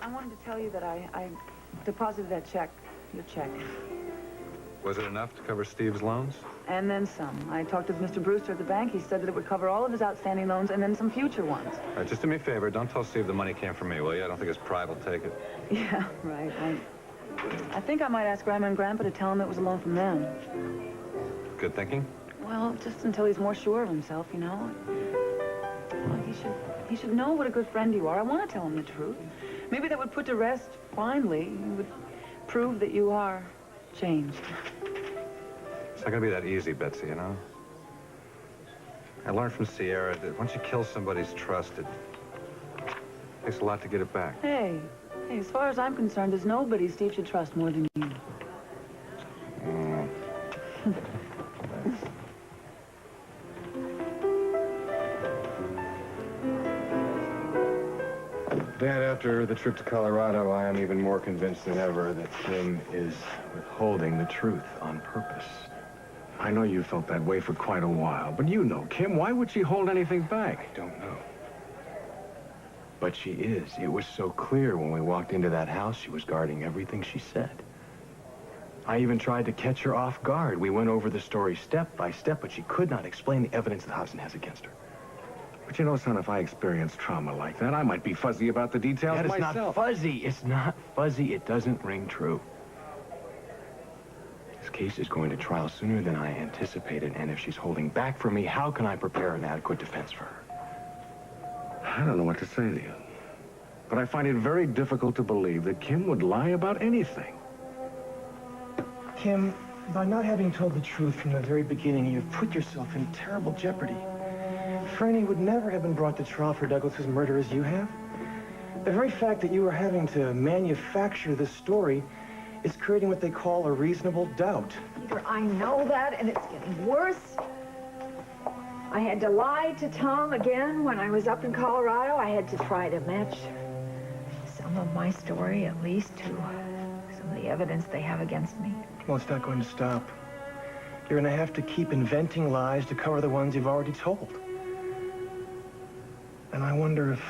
I wanted to tell you that I deposited that check, your check. Was it enough to cover Steve's loans? And then some. I talked with Mr. Brewster at the bank. He said that it would cover all of his outstanding loans and then some future ones. All right, just do me a favor. Don't tell Steve the money came from me, will you? I don't think his pride will take it. Yeah, right. I think I might ask Grandma and Grandpa to tell him it was a loan from them. Good thinking? Well, just until he's more sure of himself, you know. Well, he should know what a good friend you are. I want to tell him the truth. Maybe that would put to rest, finally. It would prove that you are changed. It's not going to be that easy, Betsy, you know? I learned from Sierra that once you kill somebody's trust, it takes a lot to get it back. Hey, as far as I'm concerned, there's nobody Steve should trust more than you. Dad, after the trip to Colorado, I am even more convinced than ever that Kim is withholding the truth on purpose. I know you felt that way for quite a while, but you know Kim. Why would she hold anything back? I don't know. But she is. It was so clear when we walked into that house, she was guarding everything she said. I even tried to catch her off guard. We went over the story step by step, but she could not explain the evidence that Hudson has against her. But you know, son, if I experience trauma like that, I might be fuzzy about the details myself. It's not fuzzy. It's not fuzzy. It doesn't ring true. This case is going to trial sooner than I anticipated, and if she's holding back from me, how can I prepare an adequate defense for her? I don't know what to say to you. But I find it very difficult to believe that Kim would lie about anything. Kim, by not having told the truth from the very beginning, you've put yourself in terrible jeopardy. Franny would never have been brought to trial for Douglas's murder as you have. The very fact that you are having to manufacture this story is creating what they call a reasonable doubt. Peter, I know that, and it's getting worse. I had to lie to Tom again when I was up in Colorado. I had to try to match some of my story, at least, to some of the evidence they have against me. Well, it's not going to stop. You're going to have to keep inventing lies to cover the ones you've already told. And I wonder if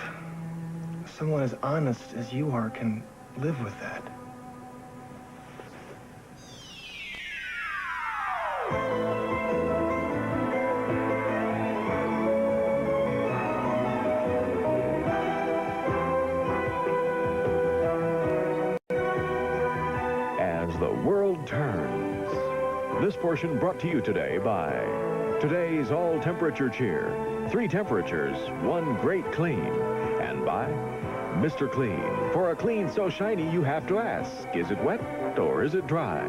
someone as honest as you are can live with that. As the world turns. This portion brought to you today by today's all-temperature cheer. 3 temperatures, 1 great clean. And by Mr. Clean. For a clean so shiny you have to ask, is it wet or is it dry?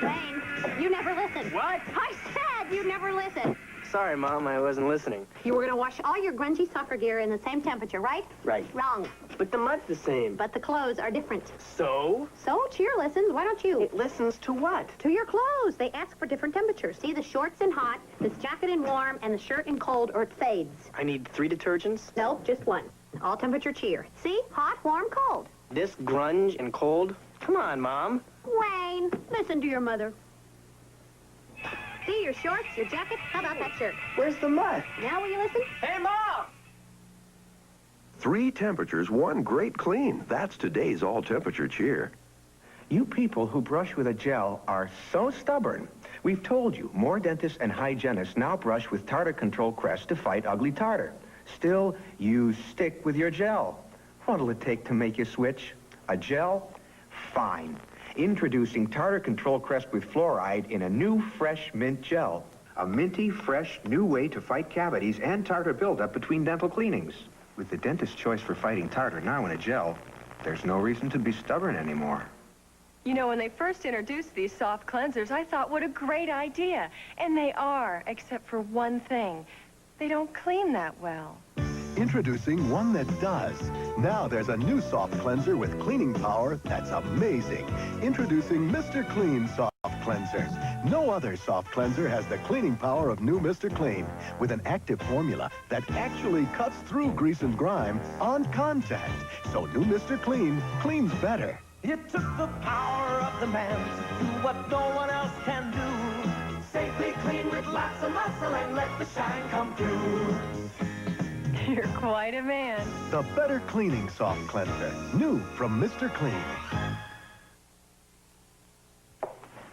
Wayne, you never listen. What? I said you never listen. Sorry, Mom, I wasn't listening. You were going to wash all your grungy soccer gear in the same temperature, right? Right. Wrong. But the mud's the same. But the clothes are different. So? So, Cheer listens. Why don't you? It listens to what? To your clothes. They ask for different temperatures. See, the short's in hot, this jacket in warm, and the shirt in cold, or it fades. I need 3 detergents? No, just 1. All temperature Cheer. See? Hot, warm, cold. This grunge and cold? Come on, Mom. Wayne, listen to your mother. See, your shorts, your jacket. How about that shirt? Where's the mud? Now will you listen? Hey, Mom! 3 temperatures, 1 great clean. That's today's all-temperature cheer. You people who brush with a gel are so stubborn. We've told you, more dentists and hygienists now brush with Tartar Control Crest to fight ugly tartar. Still, you stick with your gel. What'll it take to make you switch? A gel? Fine. Introducing Tartar Control Crest with fluoride in a new fresh mint gel. A minty, fresh, new way to fight cavities and tartar buildup between dental cleanings. With the dentist's choice for fighting tartar now in a gel, there's no reason to be stubborn anymore. You know, when they first introduced these soft cleansers, I thought, what a great idea. And they are, except for one thing. They don't clean that well. Introducing one that does. Now there's a new soft cleanser with cleaning power that's amazing. Introducing Mr. Clean Soft Cleanser. No other soft cleanser has the cleaning power of new Mr. Clean, with an active formula that actually cuts through grease and grime on contact. So new Mr. Clean cleans better. It took the power of the man to do what no one else lots of muscle and let the shine come through. You're quite a man. The Better Cleaning Soft Cleanser. New from Mr. Clean.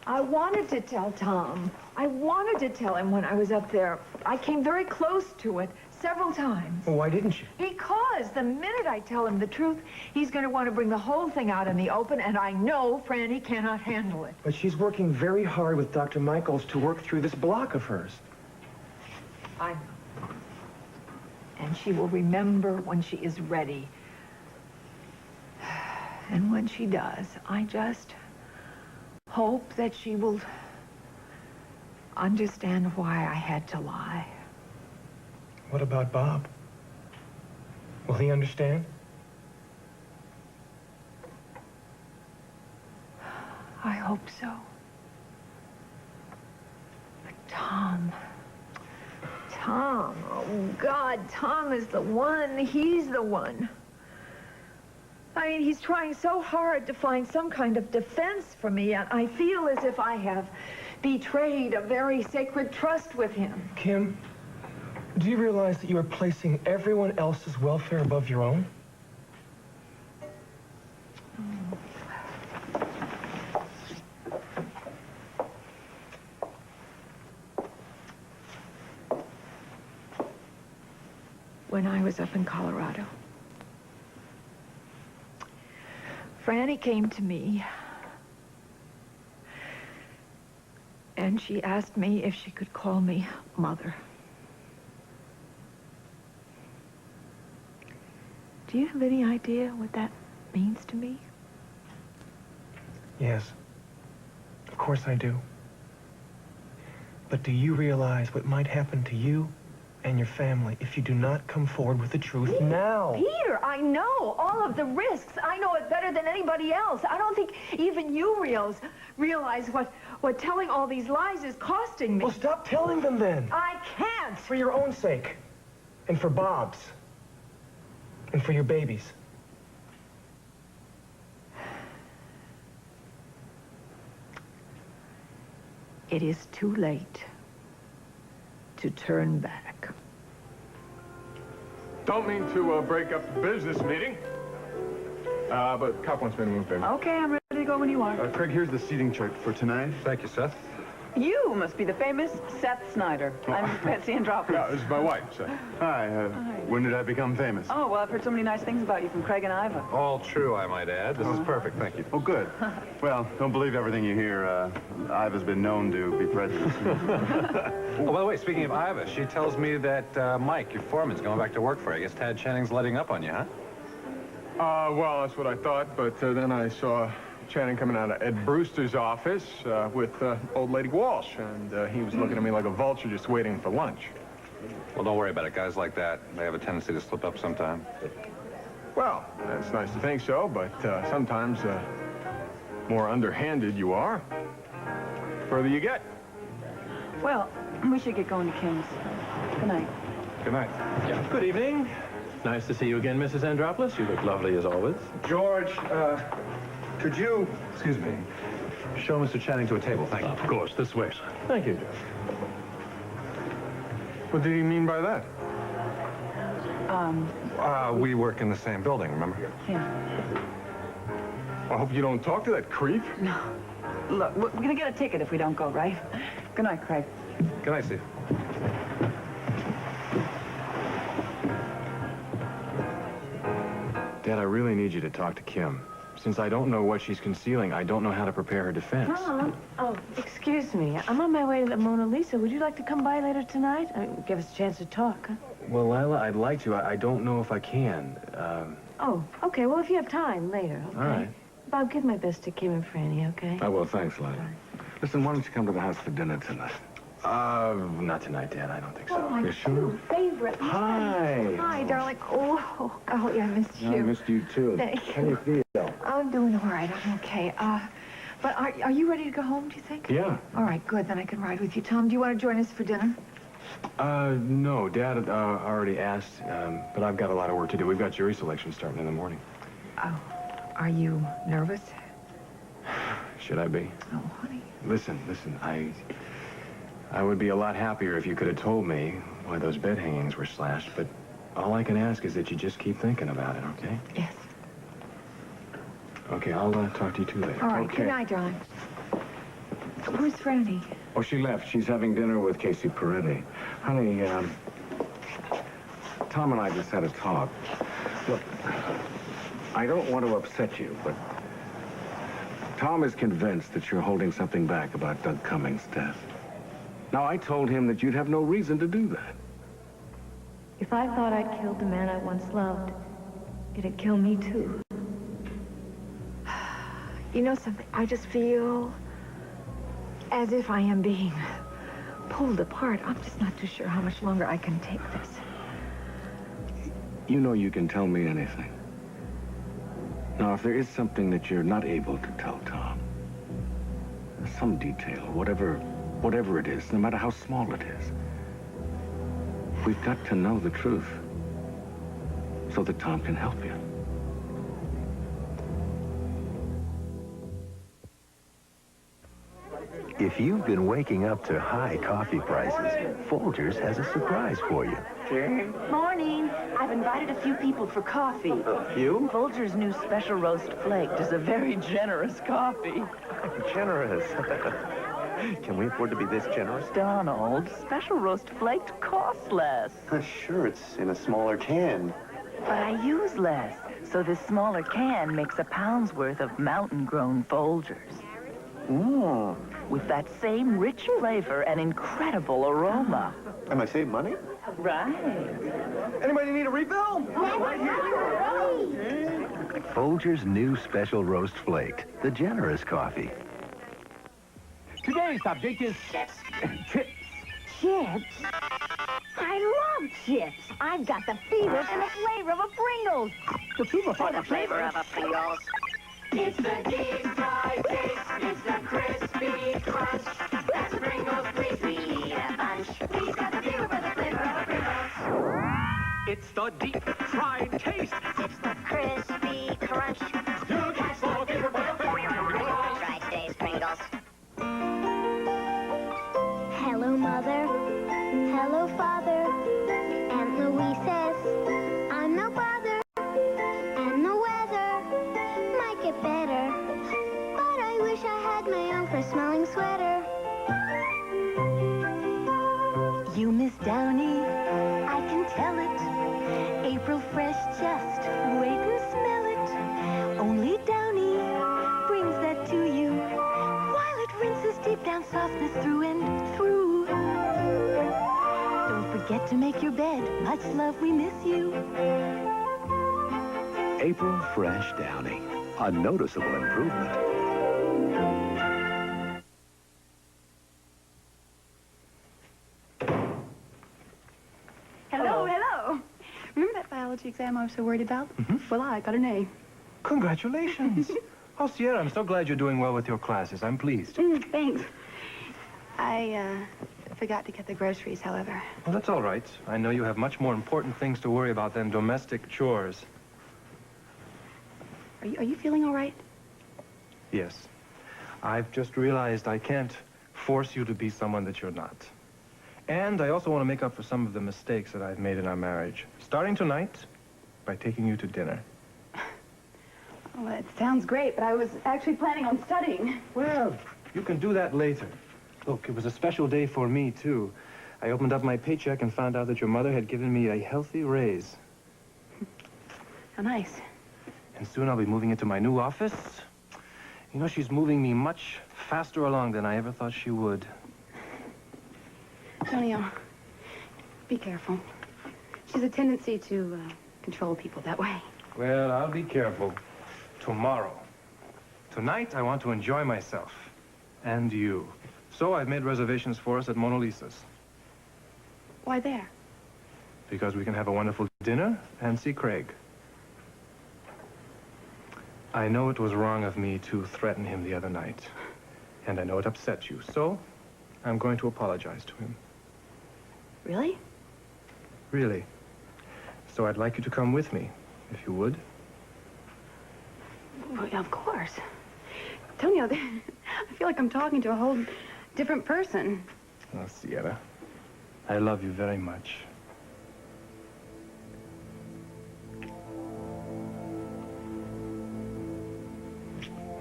I wanted to tell Tom. I wanted to tell him when I was up there. I came very close to it several times. Well, why didn't you? Because the minute I tell him the truth, he's going to want to bring the whole thing out in the open, and I know Franny cannot handle it. But she's working very hard with Dr. Michaels to work through this block of hers. I know. And she will remember when she is ready. And when she does, I just hope that she will understand why I had to lie. What about Bob? Will he understand? I hope so. But Tom, oh God, Tom is the one. He's the one. I mean, he's trying so hard to find some kind of defense for me, and I feel as if I have betrayed a very sacred trust with him. Kim, do you realize that you are placing everyone else's welfare above your own? When I was up in Colorado, Franny came to me, and she asked me if she could call me Mother. Do you have any idea what that means to me? Yes. Of course I do. But do you realize what might happen to you and your family if you do not come forward with the truth now? Peter, I know all of the risks. I know it better than anybody else. I don't think even you realize what telling all these lies is costing me. Well, stop telling them then. I can't. For your own sake. And for Bob's. And for your babies. It is too late to turn back. Don't mean to break up the business meeting. But Cop wants me to move in. Okay, I'm ready to go when you are. Craig, here's the seating chart for tonight. Thank you, Seth. You must be the famous Seth Snyder. I'm Betsy Andropoulos. Yeah, this is my wife, Seth. Hi, when did I become famous? Oh, well, I've heard so many nice things about you from Craig and Iva. All true, I might add. This is perfect, thank you. Oh, good. Well, don't believe everything you hear. Iva's been known to be prejudiced. Oh, by the way, speaking of Iva, she tells me that Mike, your foreman's going back to work for you. I guess Tad Channing's letting up on you, huh? Well, that's what I thought, but then I saw Channing coming out of Ed Brewster's office with old lady Walsh, and he was looking at me like a vulture just waiting for lunch. Well, don't worry about it. Guys like that, they have a tendency to slip up sometime. Well, it's nice to think so, but sometimes more underhanded you are, the further you get. Well, we should get going to Kim's. Good night. Good night. Yeah, good evening. Nice to see you again, Mrs. Andropoulos. You look lovely as always. George, could you, excuse me, show Mr. Channing to a table? Thank you. Of course, this way, sir. Thank you, George. What did he mean by that? We work in the same building, remember? Yeah. I hope you don't talk to that creep. No. Look, we're going to get a ticket if we don't go, right? Good night, Craig. Good night, Steve. Dad, I really need you to talk to Kim. Since I don't know what she's concealing, I don't know how to prepare her defense. Mom, oh, excuse me. I'm on my way to the Mona Lisa. Would you like to come by later tonight? Give us a chance to talk, huh? Well, Lila, I'd like to. I don't know if I can. Oh, okay. Well, if you have time, later, okay? All right. Bob, give my best to Kim and Franny, okay? I will. Thanks, Lila. Listen, why don't you come to the house for dinner tonight? Not tonight, Dad. I don't think so. Oh, my You sure? favorite. Hi. Hi, darling. Oh, golly, I missed you. I missed you, too. Thank How do you feel? I'm doing all right. I'm okay. But are you ready to go home, do you think? Yeah. All right, good. Then I can ride with you. Tom, do you want to join us for dinner? No. Dad already asked, but I've got a lot of work to do. We've got jury selection starting in the morning. Oh, are you nervous? Should I be? Oh, honey. Listen. I would be a lot happier if you could have told me why those bed hangings were slashed, but all I can ask is that you just keep thinking about it, okay? Yes. Okay, I'll talk to you two later. All right, okay. good night, darling. Where's Franny? Oh, she left. She's having dinner with Casey Peretti. Honey, Tom and I just had a talk. Look, I don't want to upset you, but Tom is convinced that you're holding something back about Doug Cummings' death. Now, I told him that you'd have no reason to do that. If I thought I'd killed the man I once loved, it'd kill me too. You know something? I just feel as if I am being pulled apart. I'm just not too sure how much longer I can take this. You know you can tell me anything. Now, if there is something that you're not able to tell Tom, some detail, whatever it is, no matter how small it is, we've got to know the truth so that Tom can help you. If you've been waking up to high coffee prices, Folgers has a surprise for you. Morning. I've invited a few people for coffee. A few? Folgers' new special roast flaked is a very generous coffee. Generous. Can we afford to be this generous? Donald, special roast flaked costs less. Sure, it's in a smaller can. But I use less, so this smaller can makes a pound's worth of mountain-grown Folgers. Mmm. With that same rich flavor and incredible aroma. Am I saving money? Right. Anybody need a refill? Folgers' new special roast flaked, the generous coffee. Today's subject is chips. Chips? I love chips. I've got the fever and the flavor of a Pringles. The fever for The flavor of a Pringles. It's the deep fried taste. It's the crispy crunch. That's Pringles, please. We eat a bunch. He's got the fever for the flavor of a Pringles. It's the deep fried taste. It's the crispy crunch. You catch the fever for the flavor of Pringles. Try today's Pringles. Hello, Mother. Hello, Father. Aunt Louise says I'm no bother. And the weather might get better. But I wish I had my own fresh-smelling sweater. You miss Downy, I can tell it. April fresh, just wait and smell it. Only Downy brings that to you. While it rinses deep down softness through and through. Don't forget to make your bed. Much love, we miss you. April Fresh Downy. A noticeable improvement. Hello, hello. Remember that biology exam I was so worried about? Well, I got an A. Congratulations. Oh, Sierra, I'm so glad you're doing well with your classes. I'm pleased. Thanks. I forgot to get the groceries, however. Well, that's all right. I know you have much more important things to worry about than domestic chores. Are you feeling all right? Yes. I've just realized I can't force you to be someone that you're not. And I also want to make up for some of the mistakes that I've made in our marriage. Starting tonight, by taking you to dinner. Well, it sounds great, but I was actually planning on studying. Well, you can do that later. Look, it was a special day for me, too. I opened up my paycheck and found out that your mother had given me a healthy raise. How nice. And soon I'll be moving into my new office. You know, she's moving me much faster along than I ever thought she would. Antonio, be careful. She has a tendency to control people that way. Well, I'll be careful. Tomorrow. Tonight, I want to enjoy myself. And you. So I've made reservations for us at Mona Lisa's. Why there? Because we can have a wonderful dinner and see Craig. I know it was wrong of me to threaten him the other night. And I know it upset you. So I'm going to apologize to him. Really? Really. So I'd like you to come with me, if you would. Well, of course. Antonio, I feel like I'm talking to a whole different person. Oh, Sierra, I love you very much.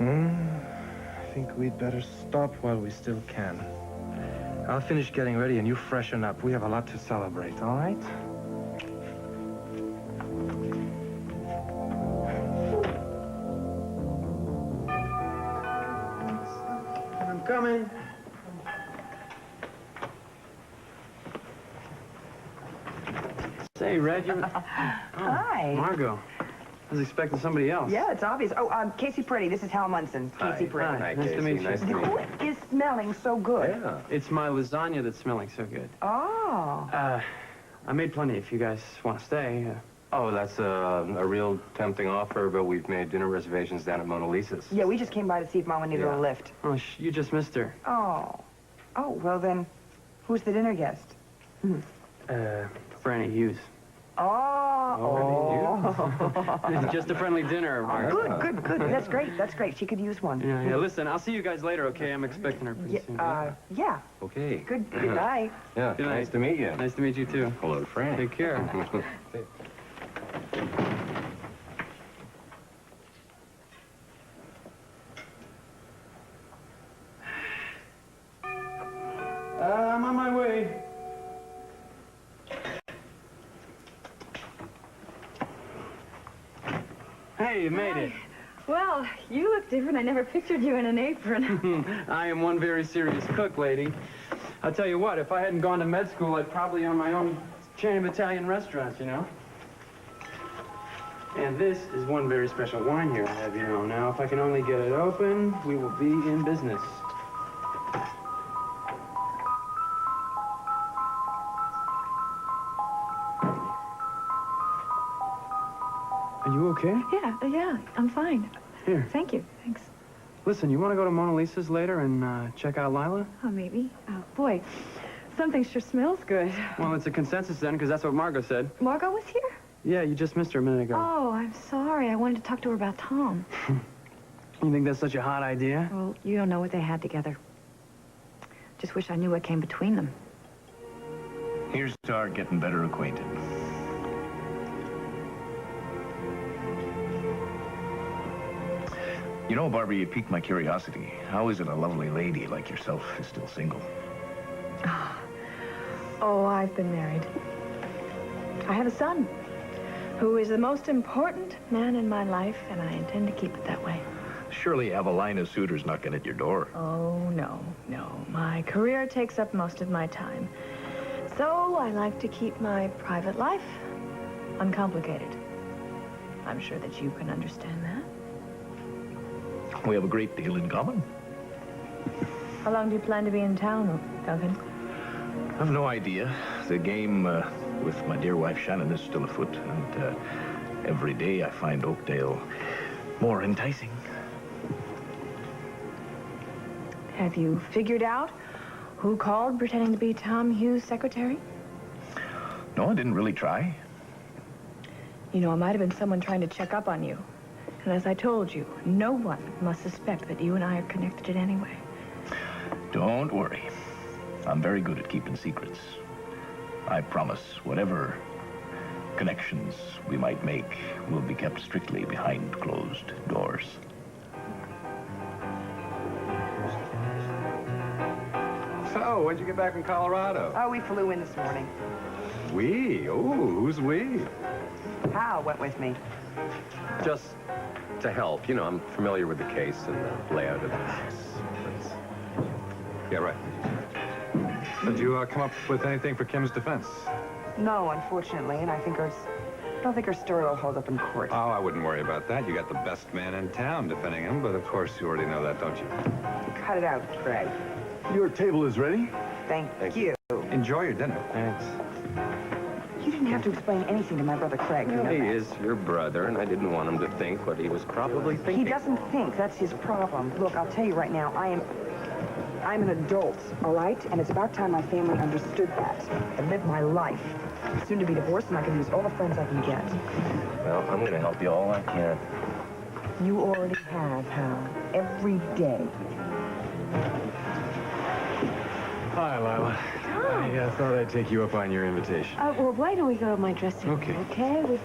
I think we'd better stop while we still can. I'll finish getting ready and you freshen up. We have a lot to celebrate, all right? I'm coming. Say, Red, you're... Hi. Margot. I was expecting somebody else. Yeah, it's obvious. Oh, Casey Pretty. This is Hal Munson. Casey Pretty. Hi. Nice to meet you. Nice to meet you. Who is smelling so good? Yeah. It's my lasagna that's smelling so good. Oh. I made plenty if you guys want to stay. Oh, that's a real tempting offer, but we've made dinner reservations down at Mona Lisa's. Yeah, we just came by to see if Mama needed a lift. Oh, you just missed her. Oh. Oh, well then, who's the dinner guest? Franny Hughes. Oh. Just a friendly dinner, Margaret. Good. That's great. That's great. She could use one. Yeah. Listen, I'll see you guys later, okay? I'm expecting her pretty soon. Yeah. Okay. Good night. Yeah, Good night. nice to meet you. Nice to meet you, too. Hello, Frank. Take care. I'm on my way. Hey, you made it. Well, you look different. I never pictured you in an apron. I am one very serious cook, lady. I'll tell you what, if I hadn't gone to med school, I'd probably own my own chain of Italian restaurants, you know? And this is one very special wine here I have, you know. Now, if I can only get it open, we will be in business. Are you okay? Yeah, I'm fine. Here. Thank you. Thanks. Listen, you want to go to Mona Lisa's later and check out Lila? Oh, maybe. Oh, boy, something sure smells good. Well, it's a consensus then, because that's what Margot said. Margot was here? Yeah, you just missed her a minute ago. Oh, I'm sorry. I wanted to talk to her about Tom. You think that's such a hot idea? Well, you don't know what they had together. Just wish I knew what came between them. Here's to our getting better acquainted. You know, Barbara, you piqued my curiosity. How is it a lovely lady like yourself is still single? Oh, I've been married. I have a son who is the most important man in my life, and I intend to keep it that way. Surely you have a line of suitors knocking at your door. Oh, no. My career takes up most of my time. So I like to keep my private life uncomplicated. I'm sure that you can understand that. We have a great deal in common. How long do you plan to be in town, Duncan? I've no idea. The game with my dear wife Shannon is still afoot, and every day I find Oakdale more enticing. Have you figured out who called pretending to be Tom Hughes' secretary? No, I didn't really try. You know, it might have been someone trying to check up on you. And as I told you, no one must suspect that you and I are connected in any way. Don't worry. I'm very good at keeping secrets. I promise whatever connections we might make will be kept strictly behind closed doors. So, when'd you get back from Colorado? Oh, we flew in this morning. We? Oh, who's we? Hal went with me. Just to help. You know, I'm familiar with the case and the layout of the house. Yeah, right. Did you come up with anything for Kim's defense? No, unfortunately, and I don't think her story will hold up in court. Oh, I wouldn't worry about that. You got the best man in town defending him, but of course you already know that, don't you? Cut it out, Craig. Your table is ready. Thank you. Enjoy your dinner. Thanks. You didn't have to explain anything to my brother Craig. You know He that. is your brother, and I didn't want him to think what he was probably thinking. He doesn't think. That's his problem. Look, I'll tell you right now, I'm an adult, all right? And it's about time my family understood that. I live my life. Soon to be divorced, and I can use all the friends I can get. Well, I'm going to help you all I can. You already have, Hal. Every day. Hi, Lila. I thought I'd take you up on your invitation. Well, why don't we go to my dressing room? Okay. Okay?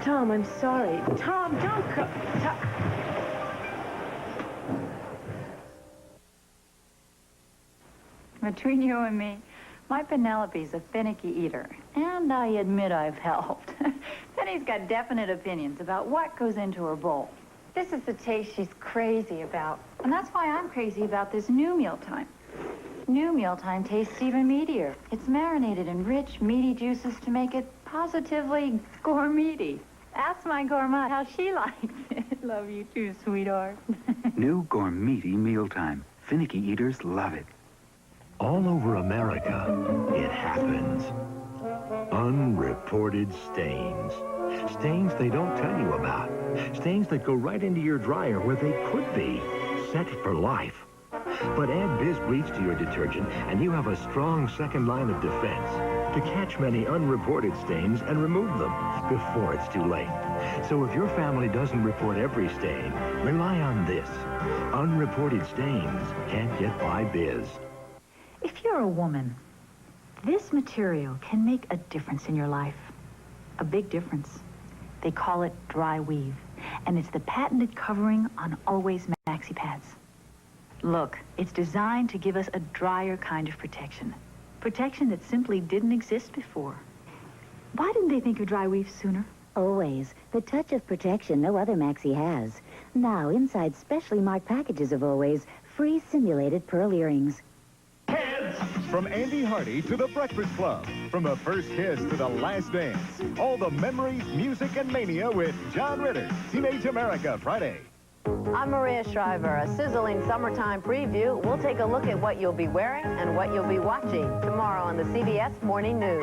Tom, I'm sorry. Tom, don't go. Between you and me, my Penelope's a finicky eater, and I admit I've helped. Penny's got definite opinions about what goes into her bowl. This is the taste she's crazy about, and that's why I'm crazy about this new mealtime. New mealtime tastes even meatier. It's marinated in rich, meaty juices to make it positively gourmety. Ask my gourmet how she likes it. Love you too, sweetheart. New gourmety mealtime. Finicky eaters love it. All over America, it happens. Unreported stains. Stains they don't tell you about. Stains that go right into your dryer where they could be, set for life. But add Biz Bleach to your detergent, and you have a strong second line of defense to catch many unreported stains and remove them before it's too late. So if your family doesn't report every stain, rely on this. Unreported stains can't get by Biz. If you're a woman, this material can make a difference in your life. A big difference. They call it dry weave, and it's the patented covering on Always Maxi Pads. Look, it's designed to give us a drier kind of protection. Protection that simply didn't exist before. Why didn't they think of dry weave sooner? Always. The touch of protection no other Maxi has. Now, inside specially marked packages of Always, free simulated pearl earrings. From Andy Hardy to the Breakfast Club, from the first kiss to the last dance, all the memories, music, and mania with John Ritter. Teenage America, Friday. I'm Maria Shriver. A sizzling summertime preview. We'll take a look at what you'll be wearing and what you'll be watching tomorrow on the CBS Morning News.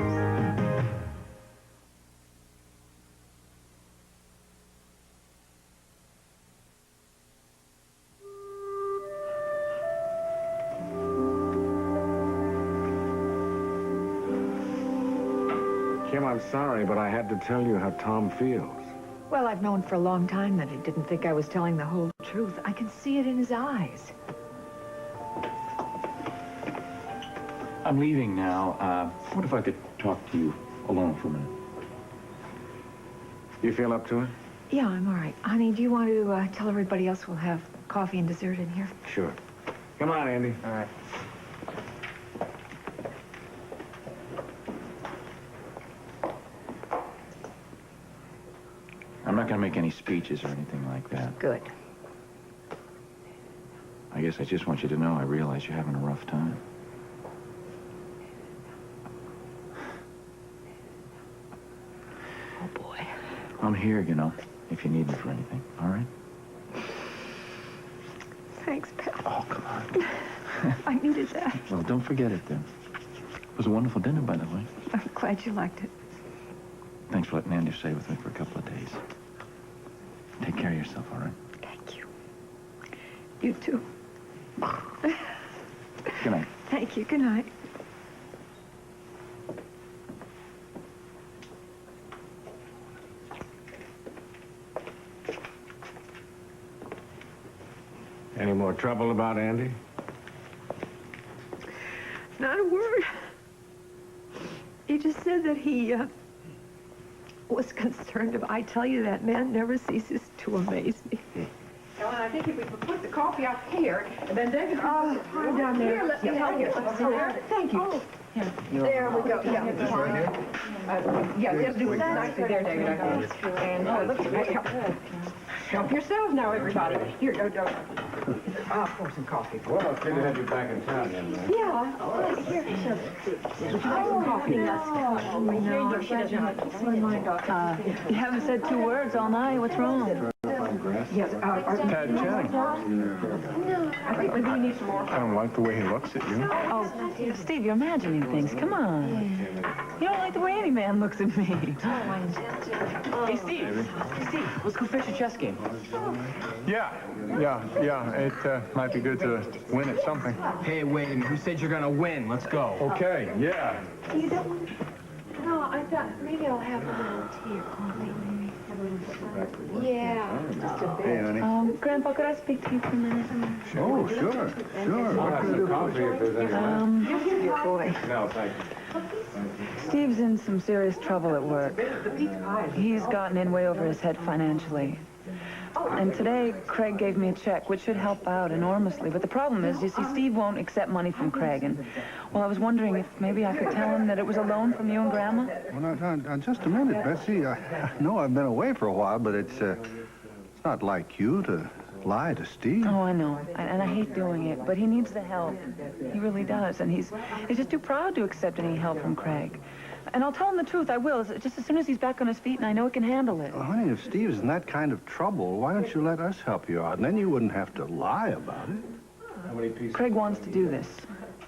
Kim, I'm sorry, but I had to tell you how Tom feels. Well, I've known for a long time that he didn't think I was telling the whole truth. I can see it in his eyes. I'm leaving now. What if I could talk to you alone for a minute? You feel up to it? Yeah, I'm all right. Honey, do you want to tell everybody else we'll have coffee and dessert in here? Sure. Come on, Andy. All right. I'm not going to make any speeches or anything like that. Good. I guess I just want you to know I realize you're having a rough time. Oh, boy. I'm here, you know, if you need me for anything, all right? Thanks, pal. Oh, come on. I needed that. Well, don't forget it, then. It was a wonderful dinner, by the way. I'm glad you liked it. Thanks for letting Andy stay with me for a couple of days. Take care of yourself, all right? Thank you. You too. Good night. Thank you. Good night. Any more trouble about Andy? Not a word. He just said that he was concerned if I tell you that man never ceases to amaze me. Ellen, I think if we could put the coffee up here, and then David can put the time down there. Here, let me help you. Thank you. Oh. Here. There we go. Yeah, just do it nicely there, David, I think. And looks great. Help yourselves now, everybody. Here, go. I'll pour some coffee. Well, it's good to have you back in town, then. Yeah. Here, would you like some coffee? No, she doesn't have to my mind off. You haven't said 2 words all night. What's wrong? Yes, Tad Channing. I think maybe you need some more. I don't like the way he looks at you. Oh, Steve, you're imagining things. Come on. You don't like the way any man looks at me. Hey, Steve, let's go fish a chess game. Yeah. It might be good to win at something. Hey, Wayne, who said you're gonna win? Let's go. Okay, yeah. You don't want... No, I thought maybe I'll have a little tea or coffee. Yeah. Hey, honey. Grandpa, could I speak to you for a minute? Oh, sure. Sure. I'll have some coffee if there's any left. Good boy. No, thank you. Steve's in some serious trouble at work. He's gotten in way over his head financially. And today, Craig gave me a check, which should help out enormously. But the problem is, you see, Steve won't accept money from Craig. And, well, I was wondering if maybe I could tell him that it was a loan from you and Grandma? Well, now, just a minute, Betsy. I know I've been away for a while, but it's not like you to lie to Steve. Oh, I know. And I hate doing it, but he needs the help. He really does. And he's just too proud to accept any help from Craig. And I'll tell him the truth, I will, just as soon as he's back on his feet and I know he can handle it. Well, honey, if Steve's in that kind of trouble, why don't you let us help you out? And then you wouldn't have to lie about it. How many pieces? Craig wants to do this.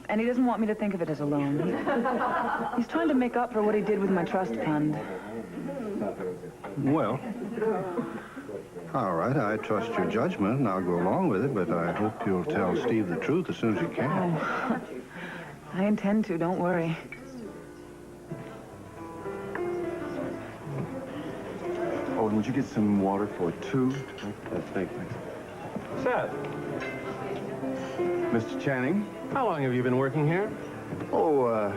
And he doesn't want me to think of it as a loan. He's trying to make up for what he did with my trust fund. Well, all right, I trust your judgment, and I'll go along with it, but I hope you'll tell Steve the truth as soon as you can. Oh, I intend to, don't worry. Oh, and would you get some water for two? Thanks. Seth. Mr. Channing. How long have you been working here? Oh, a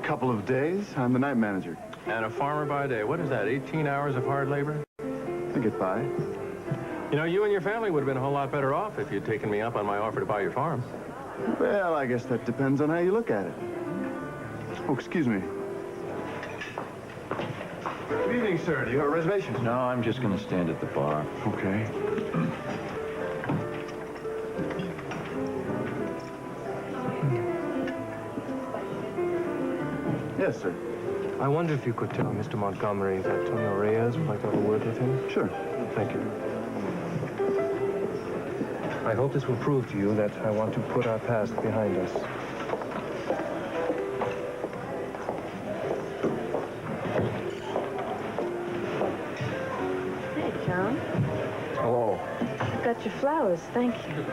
couple of days. I'm the night manager. And a farmer by day. What is that, 18 hours of hard labor? I get by. You know, you and your family would have been a whole lot better off if you'd taken me up on my offer to buy your farm. Well, I guess that depends on how you look at it. Oh, excuse me. Good evening, sir. Do you have a reservation? No, I'm just going to stand at the bar. Okay. Yes, sir. I wonder if you could tell Mr. Montgomery that Antonio Reyes would like to have a word with him. Sure. Thank you. I hope this will prove to you that I want to put our past behind us. Hey, John. Hello. I got your flowers, thank you.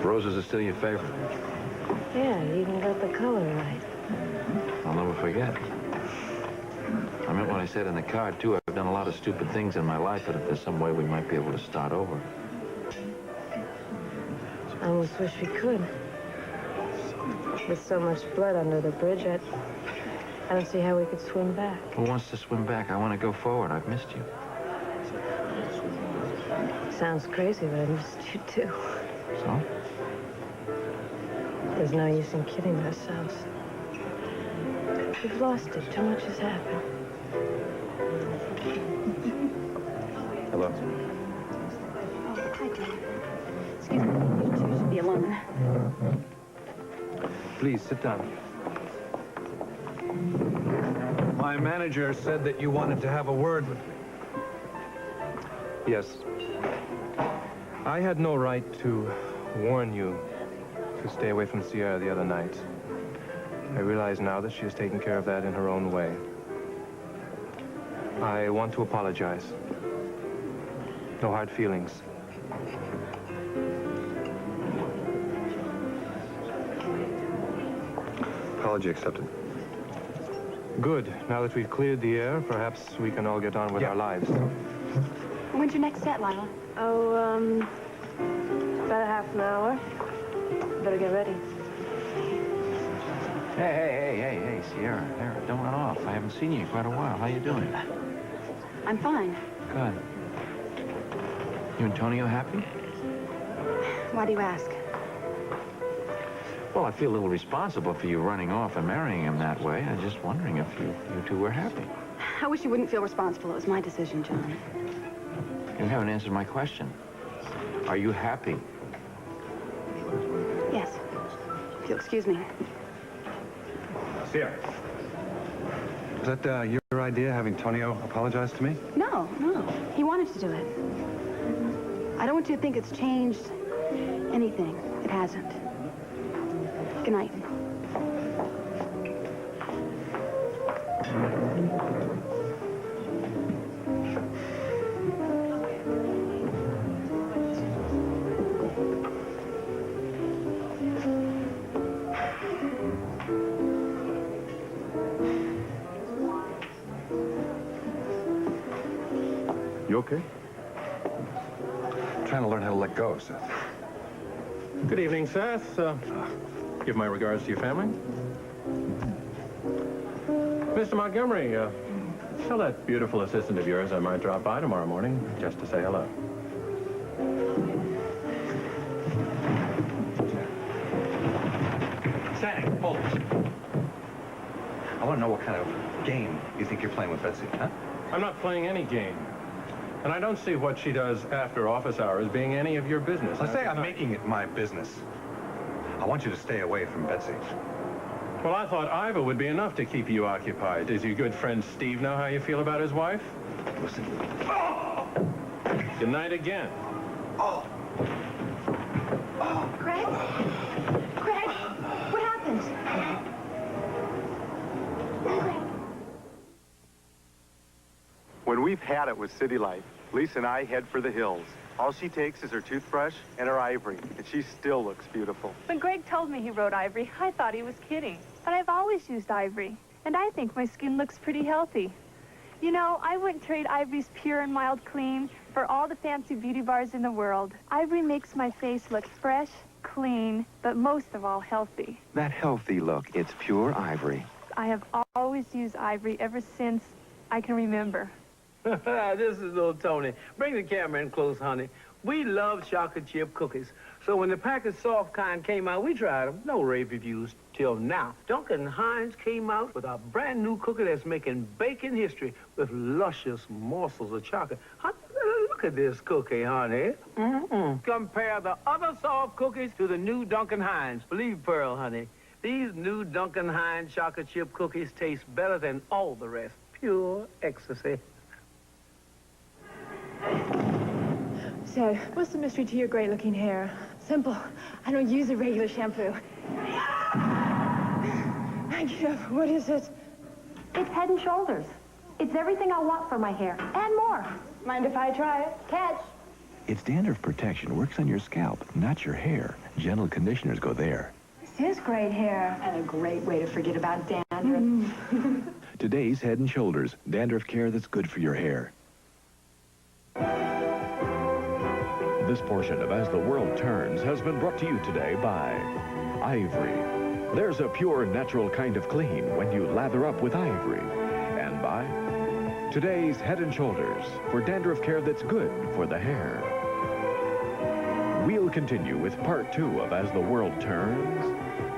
Roses are still your favorite. Yeah, you even got the color right. I'll never forget. I meant what I said in the card, too. I've done a lot of stupid things in my life, but if there's some way we might be able to start over. I almost wish we could. With so much blood under the bridge, I don't see how we could swim back. Who wants to swim back? I want to go forward. I've missed you. Sounds crazy, but I missed you too. So? There's no use in kidding ourselves. We've lost it. Too much has happened. Hello. Oh, hi, John. Excuse me, you two should be alone. Please, sit down. My manager said that you wanted to have a word with me. Yes. I had no right to warn you to stay away from Sierra the other night. I realize now that she has taken care of that in her own way. I want to apologize. No hard feelings. Apology accepted. Good. Now that we've cleared the air, perhaps we can all get on with our lives. When's your next set, Lila? Oh, about a half an hour. Better get ready. Hey, Sierra. There, don't run off. I haven't seen you in quite a while. How you doing? I'm fine. Good. You and Antonio happy? Why do you ask? Well, I feel a little responsible for you running off and marrying him that way. I'm just wondering if you two were happy. I wish you wouldn't feel responsible. It was my decision, John. You haven't answered my question. Are you happy? Yes. If you'll excuse me. Sierra. Was that your idea, having Tonio apologize to me? No. He wanted to do it. I don't want you to think it's changed anything. It hasn't. Good night. You okay? I'm trying to learn how to let go, Seth. Good evening, Seth. Give my regards to your family. Mr. Montgomery, tell that beautiful assistant of yours I might drop by tomorrow morning just to say hello. Sam, hold it. I want to know what kind of game you think you're playing with Betsy, huh? I'm not playing any game. And I don't see what she does after office hours being any of your business. Let's say I'm making it my business. I want you to stay away from Betsy. Well, I thought Iva would be enough to keep you occupied. Does your good friend Steve know how you feel about his wife? Listen. Good night again. Craig? Craig? What happened? When we've had it with city life, Lisa and I head for the hills. All she takes is her toothbrush and her ivory, and she still looks beautiful. When Greg told me he wrote ivory, I thought he was kidding. But I've always used ivory, and I think my skin looks pretty healthy. You know, I wouldn't trade Ivory's pure and mild clean for all the fancy beauty bars in the world. Ivory makes my face look fresh, clean, but most of all, healthy. That healthy look, it's pure ivory. I have always used ivory ever since I can remember. This is little Tony. Bring the camera in close, honey. We love chocolate chip cookies. So when the packaged soft kind came out, we tried them. No rave reviews till now. Duncan Hines came out with a brand new cookie that's making baking history with luscious morsels of chocolate. Honey, look at this cookie, honey. Compare the other soft cookies to the new Duncan Hines. Believe Pearl, honey. These new Duncan Hines chocolate chip cookies taste better than all the rest. Pure ecstasy. So, what's the mystery to your great-looking hair? Simple. I don't use a regular shampoo. What is it? It's Head and Shoulders. It's everything I want for my hair, and more. Mind if I try it? Catch. Its dandruff protection works on your scalp, not your hair. Gentle conditioners go there. This is great hair, and a great way to forget about dandruff. Today's Head and Shoulders, dandruff care that's good for your hair. This portion of As the World Turns has been brought to you today by Ivory. There's a pure, natural kind of clean when you lather up with Ivory. And by today's Head and Shoulders, for dandruff care that's good for the hair. We'll continue with part 2 of As the World Turns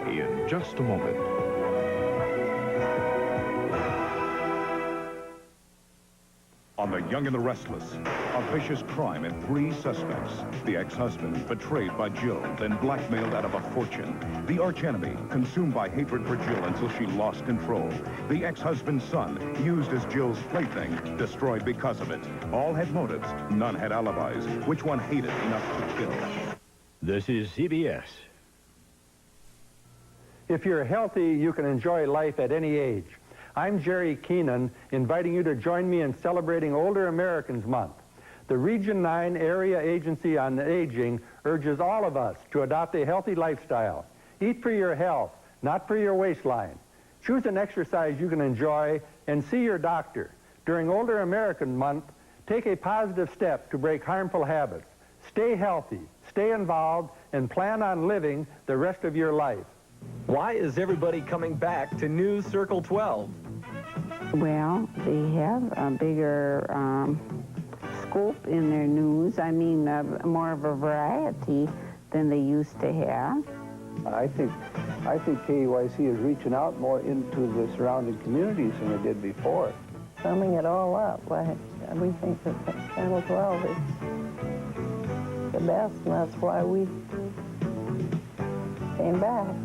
in just a moment. On The Young and the Restless, a vicious crime and 3 suspects. The ex-husband, betrayed by Jill, then blackmailed out of a fortune. The archenemy, consumed by hatred for Jill until she lost control. The ex-husband's son, used as Jill's plaything, destroyed because of it. All had motives, none had alibis. Which one hated enough to kill? This is CBS. If you're healthy, you can enjoy life at any age. I'm Jerry Keenan, inviting you to join me in celebrating Older Americans Month. The Region 9 Area Agency on Aging urges all of us to adopt a healthy lifestyle. Eat for your health, not for your waistline. Choose an exercise you can enjoy and see your doctor. During Older American Month, take a positive step to break harmful habits. Stay healthy, stay involved, and plan on living the rest of your life. Why is everybody coming back to News Circle 12? Well, they have a bigger scope in their news. I mean, more of a variety than they used to have. I think KYC is reaching out more into the surrounding communities than it did before. Summing it all up, we think that Channel 12 is the best, and that's why we came back.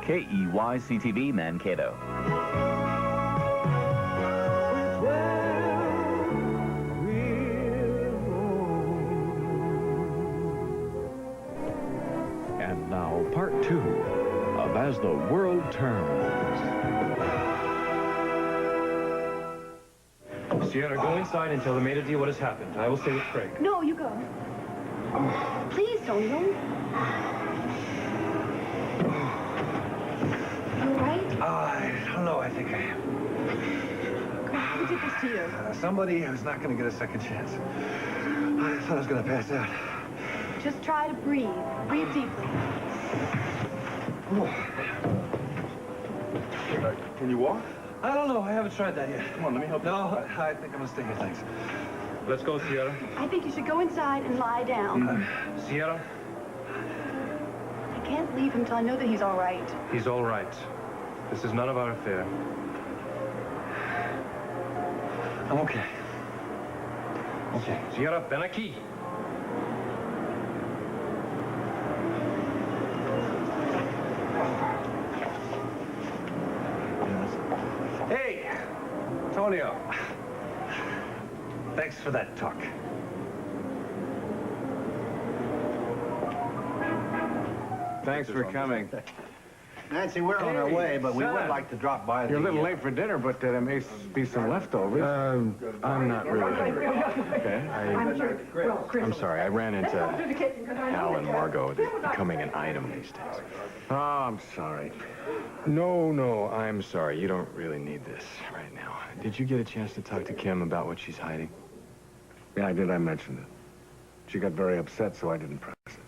KEYC-TV Mankato. And now, part 2 of As the World Turns. Sierra, go inside and tell the maid what has happened. I will stay with Craig. No, you go. Please, Tony, don't. I don't know. I think I am. Craig, would you to you? Somebody who's not going to get a second chance. I thought I was going to pass out. Just try to breathe. Breathe deeply. Can you walk? I don't know. I haven't tried that yet. Come on, let me help you. No, I think I'm going to stay here, thanks. Let's go, Sierra. I think you should go inside and lie down. Sierra? I can't leave him till I know that he's all right. He's all right. This is none of our affair. I'm okay. Okay. Sierra, ven aquí. Hey, Antonio. Thanks for that talk. Thanks for coming. Nancy, we're on our way, but we would like to drop by. You're a little late for dinner, but there may be some leftovers. I'm not really hungry. Okay? I'm sorry. I ran into Al and Margot. They're becoming an item these days. Oh, I'm sorry. No, I'm sorry. You don't really need this right now. Did you get a chance to talk to Kim about what she's hiding? Yeah, I did. I mentioned it. She got very upset, so I didn't press it.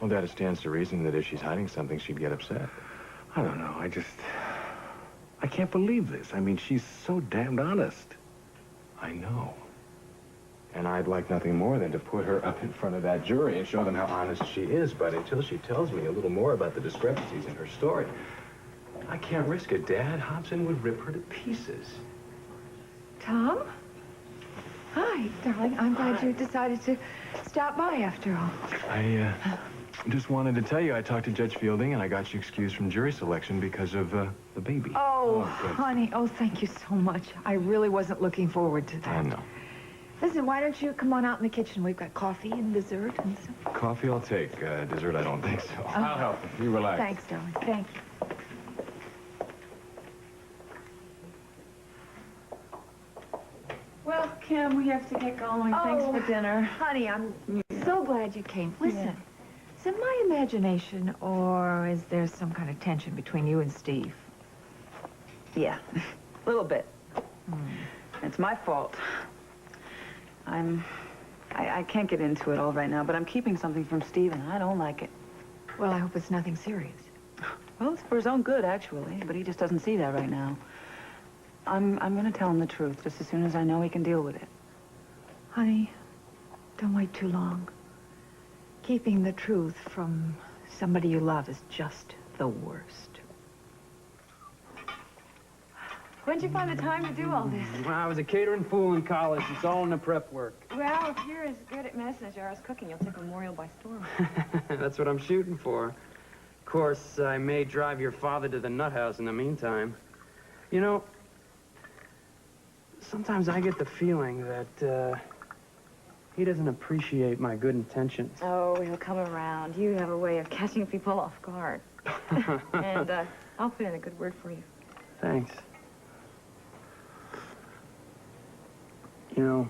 Well, that stands to reason that if she's hiding something, she'd get upset. I don't know. I can't believe this. I mean, she's so damned honest. I know. And I'd like nothing more than to put her up in front of that jury and show them how honest she is. But until she tells me a little more about the discrepancies in her story, I can't risk it, Dad. Hobson would rip her to pieces. Tom? Hi, darling. I'm glad you decided to stop by after all. I just wanted to tell you I talked to Judge Fielding and I got you excused from jury selection because of the baby. Oh, good. honey. Oh, thank you so much. I really wasn't looking forward to that. I know. Listen, why don't you come on out in the kitchen? We've got coffee and dessert and stuff. Coffee I'll take. Dessert I don't think so. I'll help you. You relax. Thanks, darling. Thank you. Well, Kim, we have to get going. Thanks for dinner. Honey, I'm so glad you came. Listen, is it my imagination or is there some kind of tension between you and Steve? Yeah, a little bit. It's my fault. I can't get into it all right now, but I'm keeping something from Steve, and I don't like it. Well, I hope it's nothing serious. Well, it's for his own good, actually, but he just doesn't see that right now. I'm going to tell him the truth just as soon as I know he can deal with it. Honey, don't wait too long. Keeping the truth from somebody you love is just the worst. When'd you find the time to do all this? When I was a catering fool in college, it's all in the prep work. Well, if you're as good at medicine as you are as cooking, you'll take Memorial by storm. That's what I'm shooting for. Of course, I may drive your father to the nut house in the meantime. You know, sometimes I get the feeling that he doesn't appreciate my good intentions. Oh, he'll come around. You have a way of catching people off guard. And I'll put in a good word for you. Thanks. You know,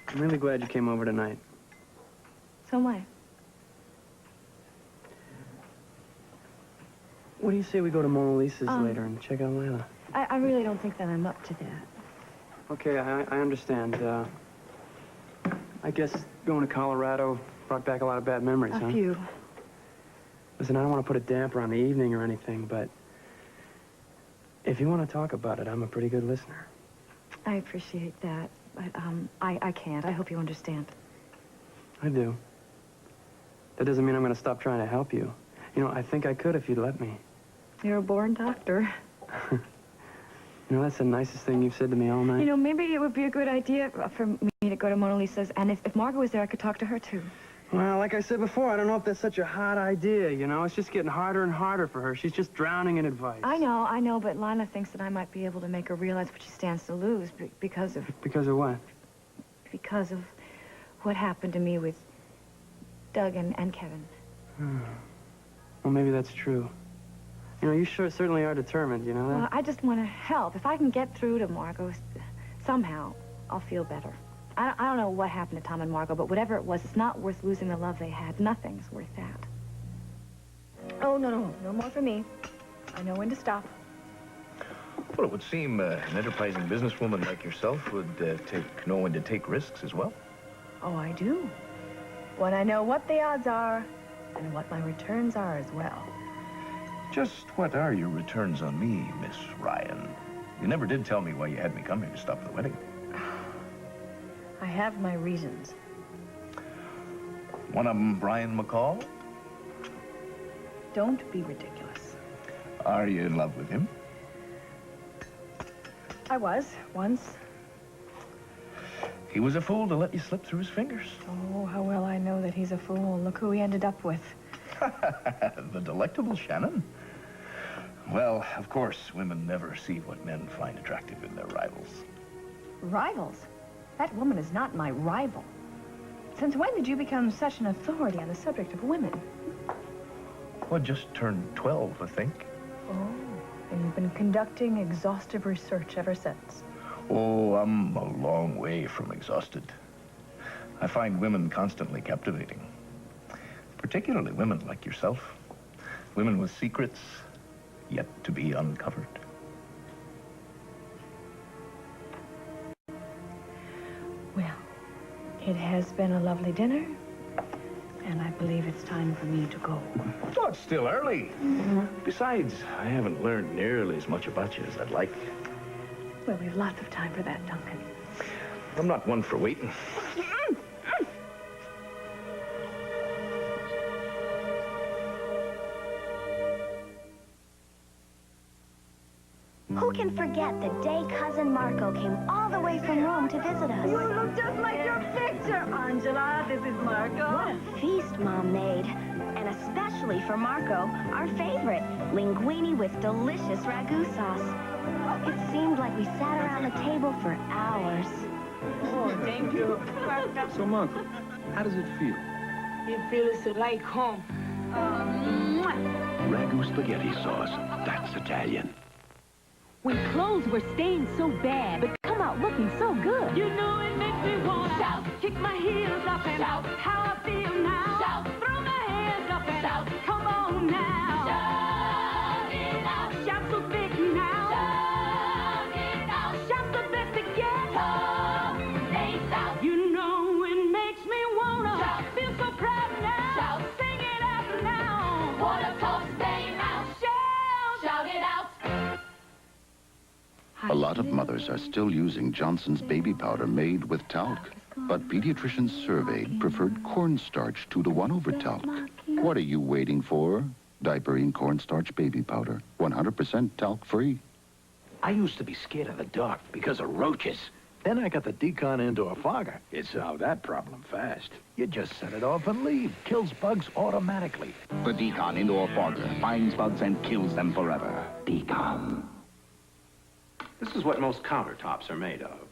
I'm really glad you came over tonight. So am I. What do you say we go to Mona Lisa's later and check out Layla? I really don't think that I'm up to that. Okay, I understand. I guess going to Colorado brought back a lot of bad memories, huh? A few. Listen, I don't want to put a damper on the evening or anything, but if you want to talk about it, I'm a pretty good listener. I appreciate that, but I can't. I hope you understand. I do. That doesn't mean I'm going to stop trying to help you. You know, I think I could if you'd let me. You're a born doctor. You know, that's the nicest thing you've said to me all night. You know, maybe it would be a good idea for me to go to Mona Lisa's, and if Margot was there, I could talk to her, too. Well, like I said before, I don't know if that's such a hot idea, you know? It's just getting harder and harder for her. She's just drowning in advice. I know, but Lila thinks that I might be able to make her realize what she stands to lose because of... Because of what? Because of what happened to me with Doug and Kevin. Well, maybe that's true. You know, you certainly are determined, you know that? Well, I just want to help. If I can get through to Margot, somehow, I'll feel better. I don't know what happened to Tom and Margot, but whatever it was, it's not worth losing the love they had. Nothing's worth that. Oh, no more for me. I know when to stop. Well, it would seem an enterprising businesswoman like yourself would know when to take risks as well. Oh, I do. When I know what the odds are and what my returns are as well. Just what are your returns on me, Miss Ryan? You never did tell me why you had me come here to stop the wedding. I have my reasons. One of them, Brian McCall? Don't be ridiculous. Are you in love with him? I was, once. He was a fool to let you slip through his fingers. Oh, how well I know that he's a fool. Look who he ended up with. The delectable Shannon. Well, of course, women never see what men find attractive in their rivals. Rivals? That woman is not my rival. Since when did you become such an authority on the subject of women? Well, just turned 12, I think. Oh, and you've been conducting exhaustive research ever since. Oh, I'm a long way from exhausted. I find women constantly captivating. Particularly women like yourself. Women with secrets yet to be uncovered. Well, it has been a lovely dinner, and I believe it's time for me to go. Oh, it's still early. Besides, I haven't learned nearly as much about you as I'd like. Well, we have lots of time for that, Duncan. I'm not one for waiting. Who can forget the day Cousin Marco came all the way from Rome to visit us? You look just like your picture, Angela. This is Marco. What a feast Mom made. And especially for Marco, our favorite, linguine with delicious ragu sauce. It seemed like we sat around the table for hours. Oh, thank you. So, Marco, how does it feel? It feels like home. Ragu spaghetti sauce. That's Italian. When clothes were stained so bad, but come out looking so good. You know it makes me want to shout, kick my heels up and shout, how I feel now. Shout, throw my hands up and shout, come on now. Shout it out, shout so big now. Shout it out, shout the best to get. Shout, you know it makes me wanna shout, feel so proud now. Shout, sing it out now. Wanna talk, say now. Shout, shout it out. A lot of mothers are still using Johnson's baby powder made with talc, but pediatricians surveyed preferred cornstarch 2-to-1 over talc. What are you waiting for? Diapering cornstarch baby powder, 100% talc-free. I used to be scared of the dark because of roaches. Then I got the Decon indoor fogger. It solved that problem fast. You just set it off and leave. Kills bugs automatically. The Decon indoor fogger finds bugs and kills them forever. Decon. This is what most countertops are made of.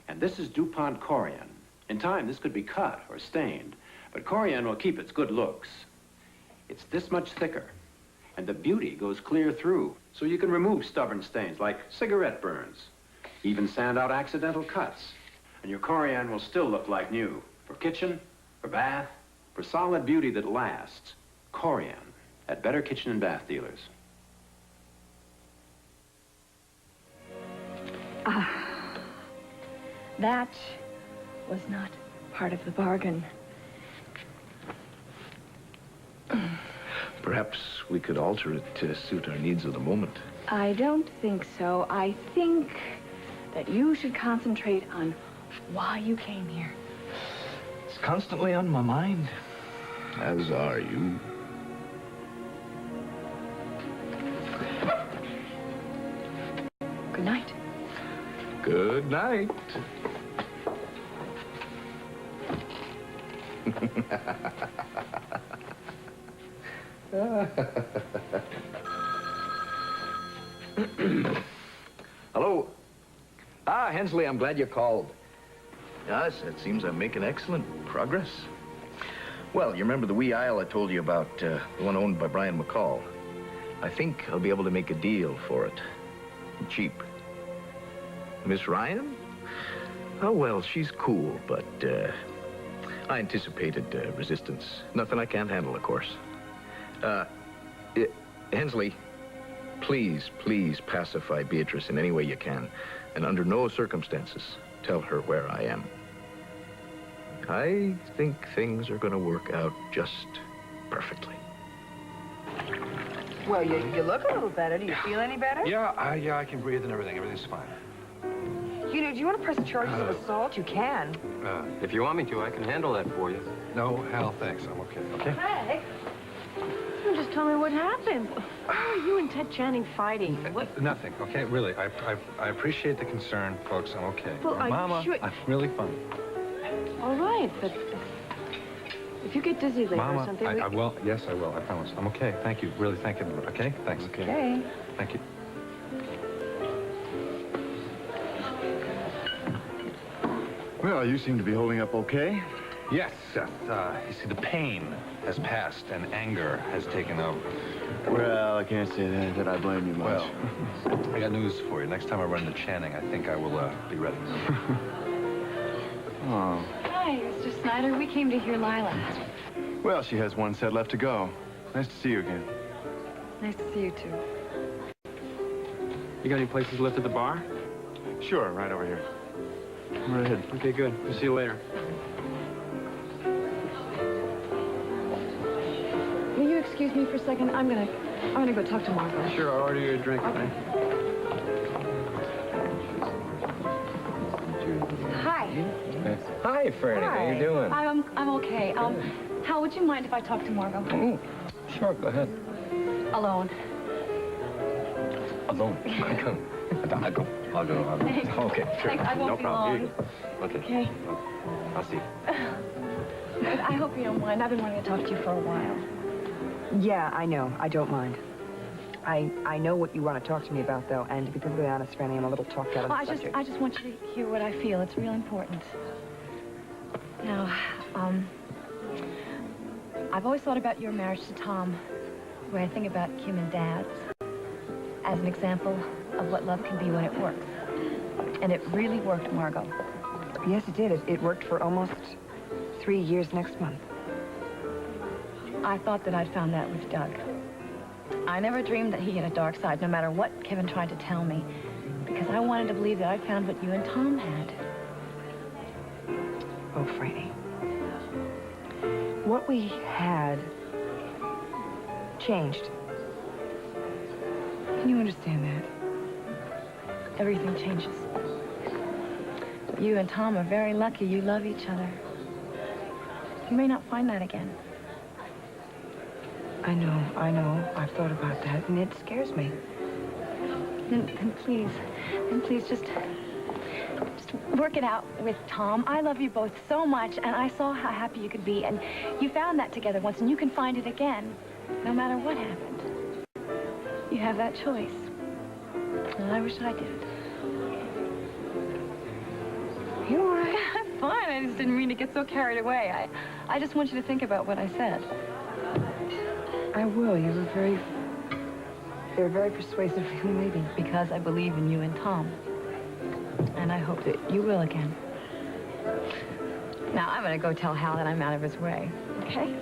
And this is DuPont Corian. In time, this could be cut or stained, but Corian will keep its good looks. It's this much thicker, and the beauty goes clear through, so you can remove stubborn stains like cigarette burns, even sand out accidental cuts, and your Corian will still look like new. For kitchen, for bath, for solid beauty that lasts. Corian at better kitchen and bath dealers. That was not part of the bargain. Perhaps we could alter it to suit our needs of the moment. I don't think so. I think that you should concentrate on why you came here. It's constantly on my mind. As are you. Good night. Good night. Hello. Ah, Hensley, I'm glad you called. Yes, it seems I'm making excellent progress. Well, you remember the wee isle I told you about, the one owned by Brian McCall? I think I'll be able to make a deal for it. Cheap. Miss Ryan? Oh, well, she's cool, but I anticipated resistance. Nothing I can't handle, of course. Hensley, please, please pacify Beatrice in any way you can. And under no circumstances, tell her where I am. I think things are going to work out just perfectly. Well, you look a little better. Do you feel any better? Yeah, I can breathe and everything. Everything's fine. You know, do you want to press charges of assault? You can. If you want me to, I can handle that for you. No, Hal, thanks. I'm okay. Okay? Craig, you just tell me what happened. Why are you and Ted Channing fighting? What? Nothing, okay? Really, I appreciate the concern, folks. I'm okay. Well, are you Mama, sure? I'm really fine. All right, but if you get dizzy later Mama, or something... I will. Yes, I will. I promise. I'm okay. Thank you. Really, thank you. Okay? Thanks. Okay. Thank you. Well, you seem to be holding up okay. Yes, Seth. You see, the pain has passed and anger has taken over. Well, I can't say that I blame you much. Well, I got news for you. Next time I run into Channing, I think I will be ready. Oh. Hi, Mr. Snyder. We came to hear Lila. Well, she has one set left to go. Nice to see you again. Nice to see you, too. You got any places left at the bar? Sure, right over here. Right ahead. Okay, good. We'll see you later. Will you excuse me for a second? I'm gonna go talk to Margaret. Sure, I'll order you a drink. Okay. Hi. Hi, Franny. How you doing? I'm okay. Hal, would you mind if I talk to Margot? Oh, sure, go ahead. Alone. Alone. I'll go. Thanks. Okay, sure. Thanks. I won't no be problem. long. Okay. Okay. I'll see you. I hope you don't mind. I've been wanting to talk to you for a while. Yeah, I know. I don't mind. I know what you want to talk to me about, though, and to be perfectly honest, Franny, I'm a little talked out of the subject. I just want you to hear what I feel. It's real important. Now, I've always thought about your marriage to Tom, the way I think about Kim and Dad's, as an example of what love can be when it works. And it really worked, Margot. Yes, it did. It worked for almost 3 years next month. I thought that I'd found that with Doug. I never dreamed that he had a dark side, no matter what Kevin tried to tell me, because I wanted to believe that I'd found what you and Tom had. Oh, Franny. What we had changed. Can you understand that? Everything changes. You and Tom are very lucky you love each other. You may not find that again. I know. I've thought about that, and it scares me. Then please just work it out with Tom. I love you both so much, and I saw how happy you could be, and you found that together once, and you can find it again, no matter what happened. You have that choice. And I wish I did. You all right? I'm fine. I just didn't mean to get so carried away. I just want you to think about what I said. I will. You're very persuasive young lady. Because I believe in you and Tom. And I hope that you will again. Now, I'm going to go tell Hal that I'm out of his way. Okay?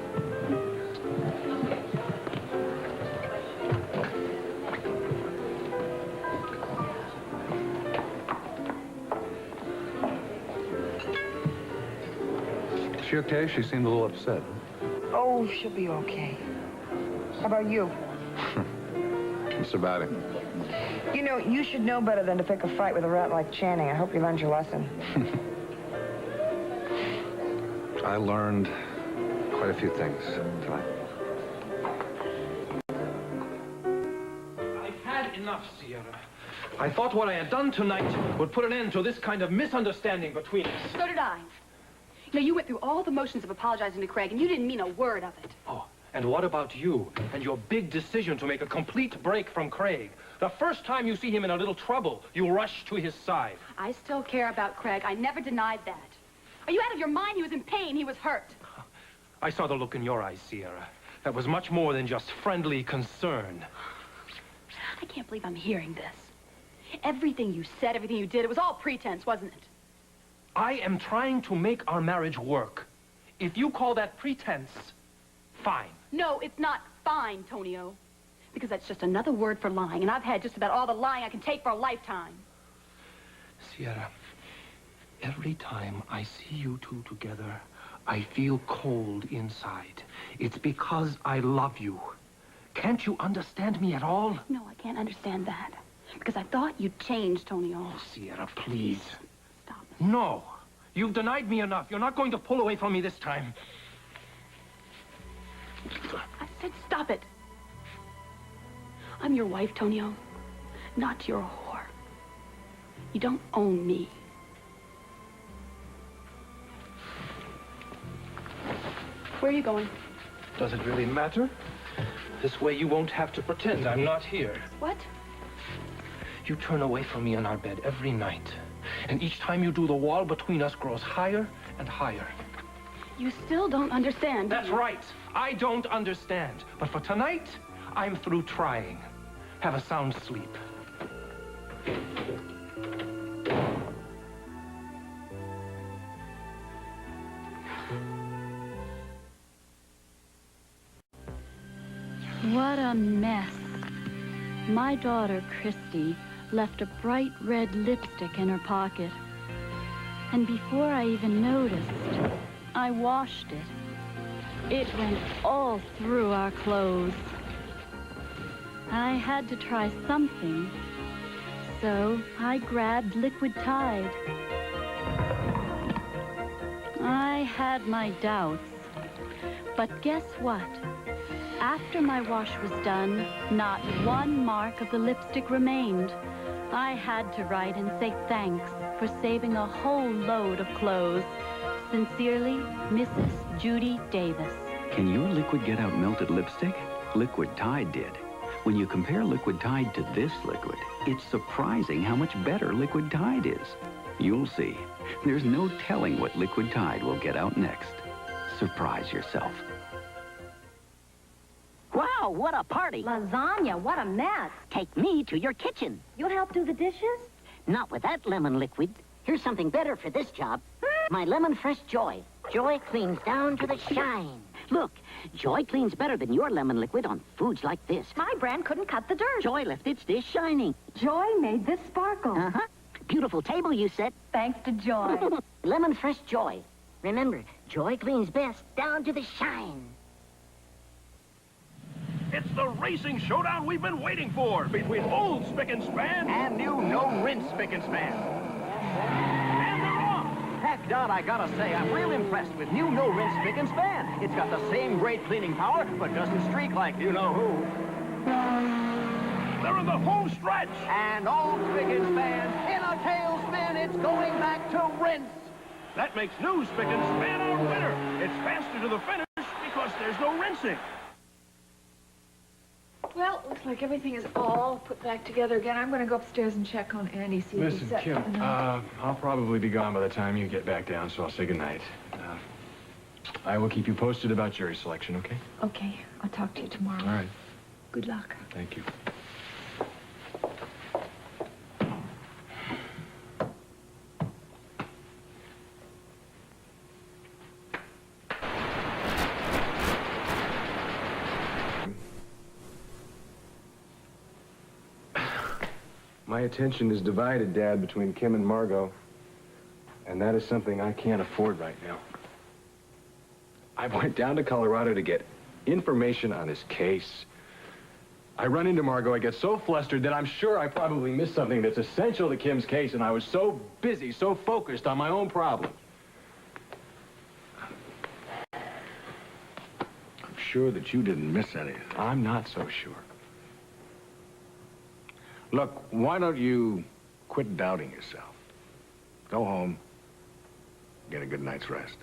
Is she okay? She seemed a little upset. Oh, she'll be okay. How about you? What's about it? You know, you should know better than to pick a fight with a rat like Channing. I hope you learned your lesson. I learned quite a few things tonight. I've had enough, Sierra. I thought what I had done tonight would put an end to this kind of misunderstanding between us. So did I. You know, you went through all the motions of apologizing to Craig, and you didn't mean a word of it. Oh, and what about you and your big decision to make a complete break from Craig? The first time you see him in a little trouble, you rush to his side. I still care about Craig. I never denied that. Are you out of your mind? He was in pain. He was hurt. I saw the look in your eyes, Sierra. That was much more than just friendly concern. I can't believe I'm hearing this. Everything you said, everything you did, it was all pretense, wasn't it? I am trying to make our marriage work. If you call that pretense, fine. No, it's not fine, Tonio. Because that's just another word for lying, and I've had just about all the lying I can take for a lifetime. Sierra, every time I see you two together, I feel cold inside. It's because I love you. Can't you understand me at all? No, I can't understand that. Because I thought you'd changed, Tonio. Oh, Sierra, please. Stop. No. You've denied me enough. You're not going to pull away from me this time. I said stop it. I'm your wife, Tonio, not your whore. You don't own me. Where are you going? Does it really matter? This way you won't have to pretend I'm not here. What? You turn away from me in our bed every night. And each time you do, the wall between us grows higher and higher. You still don't understand, do That's you? right. I don't understand. But for tonight, I'm through trying. Have a sound sleep. What a mess. My daughter, Christy, left a bright red lipstick in her pocket. And before I even noticed, I washed it. It went all through our clothes. I had to try something, so I grabbed Liquid Tide. I had my doubts, but guess what? After my wash was done, not one mark of the lipstick remained. I had to write and say thanks for saving a whole load of clothes. Sincerely, Mrs. Judy Davis. Can your liquid get out melted lipstick? Liquid Tide did. When you compare Liquid Tide to this liquid, it's surprising how much better Liquid Tide is. You'll see. There's no telling what Liquid Tide will get out next. Surprise yourself. Wow, what a party. Lasagna, what a mess. Take me to your kitchen. You'll help do the dishes? Not with that lemon liquid. Here's something better for this job. My Lemon Fresh Joy. Joy cleans down to the shine. Look, Joy cleans better than your lemon liquid on foods like this. My brand couldn't cut the dirt. Joy left its dish shining. Joy made this sparkle. Uh-huh. Beautiful table you set. Thanks to Joy. Lemon Fresh Joy. Remember, Joy cleans best down to the shine. It's the racing showdown we've been waiting for between old Spick and Span and new no-rinse Spick and Span. And they're off. Heck, Don, I gotta say, I'm real impressed with new no-rinse Spick and Span. It's got the same great cleaning power, but doesn't streak like you-know-who. They're in the home stretch. And old Spick and Span, in a tailspin, it's going back to rinse. That makes new Spick and Span our winner. It's faster to the finish because there's no rinsing. Well, looks like everything is all put back together again. I'm going to go upstairs and check on Andy, see if he's Listen, set Kim, for the night. I'll probably be gone by the time you get back down, so I'll say goodnight. I will keep you posted about jury selection, okay? Okay, I'll talk to you tomorrow. All right. Good luck. Thank you. My attention is divided, Dad, between Kim and Margot. And that is something I can't afford right now. I went down to Colorado to get information on his case. I run into Margot, I get so flustered that I'm sure I probably missed something that's essential to Kim's case, and I was so busy, so focused on my own problem. I'm sure that you didn't miss anything. I'm not so sure. Look, why don't you quit doubting yourself? Go home, get a good night's rest.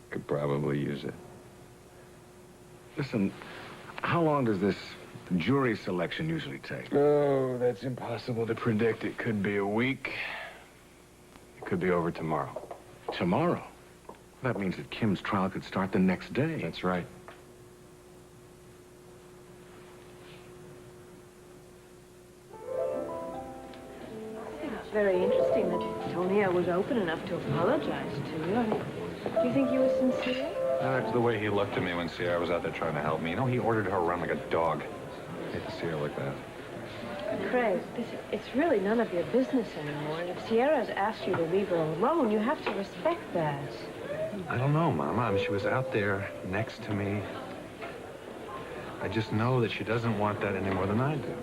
Could probably use it. Listen, how long does this jury selection usually take? Oh, that's impossible to predict. It could be a week. It could be over tomorrow. Tomorrow? That means that Kim's trial could start the next day. That's right. It's very interesting that Tonio was open enough to apologize to you. I mean, do you think he was sincere? That's the way he looked at me when Sierra was out there trying to help me. You know, he ordered her around like a dog. I hate to see her like that. Craig, it's really none of your business anymore. And if Sierra's asked you to leave her alone, you have to respect that. I don't know, Mama. I mean, she was out there next to me. I just know that she doesn't want that any more than I do.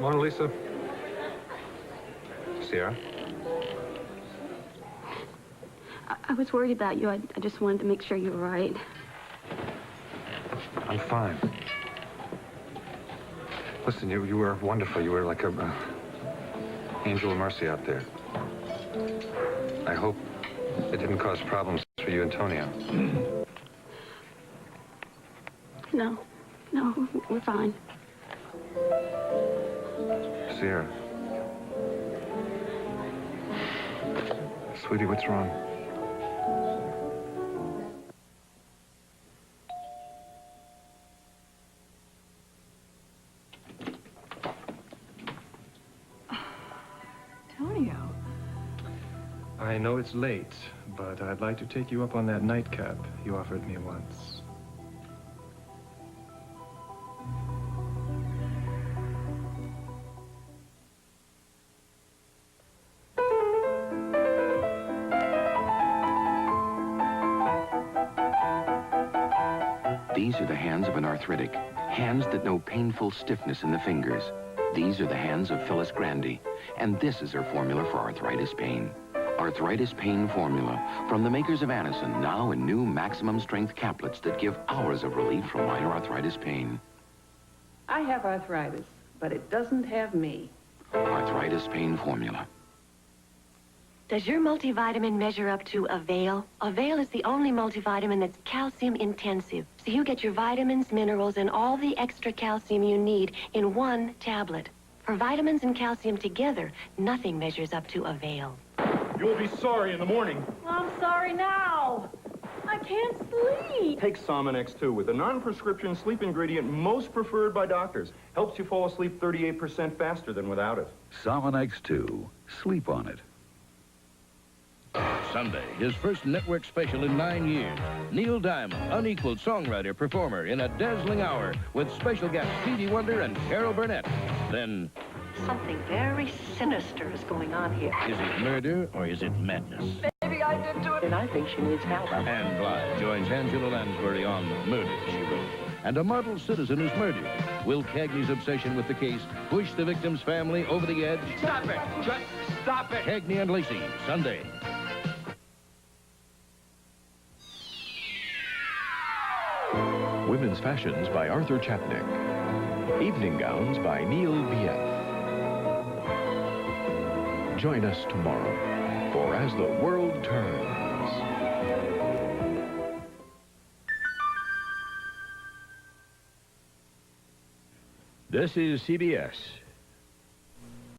Mona Lisa. Sierra? I was worried about you. I just wanted to make sure you were right. I'm fine. Listen, you were wonderful. You were like a angel of mercy out there. I hope it didn't cause problems for you and Tonio. No, we're fine. Sierra. Sweetie, what's wrong? Tonio. I know it's late, but I'd like to take you up on that nightcap you offered me once. These are the hands of an arthritic. Hands that know painful stiffness in the fingers. These are the hands of Phyllis Grandy. And this is her formula for arthritis pain. Arthritis Pain Formula from the makers of Anacin, now in new maximum strength caplets that give hours of relief from minor arthritis pain. I have arthritis, but it doesn't have me. Arthritis Pain Formula. Does your multivitamin measure up to Avail? Avail is the only multivitamin that's calcium intensive. So you get your vitamins, minerals, and all the extra calcium you need in one tablet. For vitamins and calcium together, nothing measures up to Avail. You'll be sorry in the morning. I'm sorry now. I can't sleep. Take Sominex 2 with a non-prescription sleep ingredient most preferred by doctors. Helps you fall asleep 38% faster than without it. Sominex 2. Sleep on it. Sunday, his first network special in 9 years. Neil Diamond, unequaled songwriter, performer in a dazzling hour with special guests Stevie Wonder and Carol Burnett. Then... Something very sinister is going on here. Is it murder or is it madness? Maybe I did do it. And I think she needs help. Anne Blythe joins Angela Lansbury on Murder, She Wrote. And a model citizen is murdered. Will Cagney's obsession with the case push the victim's family over the edge? Stop it! Just stop it! Cagney and Lacey, Sunday. Women's Fashions by Arthur Chapnick. Evening Gowns by Neil Bieth. Join us tomorrow for As the World Turns. This is CBS.